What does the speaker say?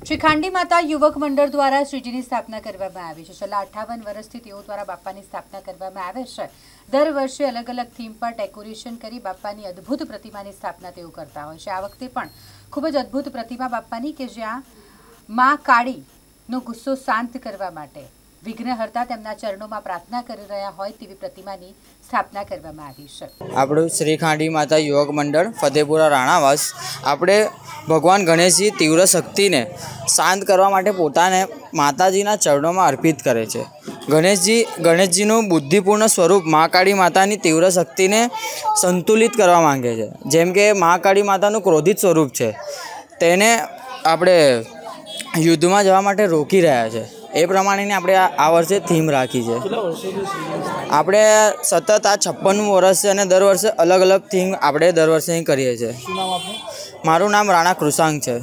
શ્રી ખાંડી માતા યુવક મંડળ દ્વારા શ્રીજીની સ્થાપના કરવામાં આવી છે। છેલ્લા 58 વર્ષથી તેઓ દ્વારા બાપાની સ્થાપના કરવામાં આવે છે। દર વર્ષે અલગ અલગ થીમ પર ડેકોરેશન કરી બાપાની અદ્ભુત પ્રતિમાની સ્થાપના તેઓ કરતા હોય છે। આ વખતે પણ ખૂબ જ અદ્ભુત પ્રતિમા બાપાની કે જ્યાં માં કાળીનો ગુસ્સો શાંત કરવા માટે વિઘ્નહર્તા તેમના ચરણોમાં પ્રાર્થના કરી રહ્યા હોય તેવી પ્રતિમાની સ્થાપના કરવામાં આવી છે। આપણું શ્રી ખાંડી માતા યુવક મંડળ ફતેપુરા રાણાવાસ આપણે ભગવાન ગણેશજી તીવ્ર શક્તિને શાંત કરવા માટે પોતાને માતાજીના ચરણોમાં અર્પિત કરે છે। ગણેશજીનું બુદ્ધિપૂર્ણ સ્વરૂપ મા કાળી માતાની તીવ્ર શક્તિને સંતુલિત કરવા માંગે છે। જેમ કે મા કાળી માતાનું ક્રોધિત સ્વરૂપ છે, તેને આપણે યુદ્ધમાં જવા માટે રોકી રહ્યા છે। એ પ્રમાણેની આપણે આ વર્ષે થીમ રાખી છે। આપણે સતત આ 56મું વર્ષ છે અને દર વર્ષે અલગ અલગ થીમ આપણે દર વર્ષે અહીં કરીએ છીએ। મારું નામ રાણા કૃષાંક છે।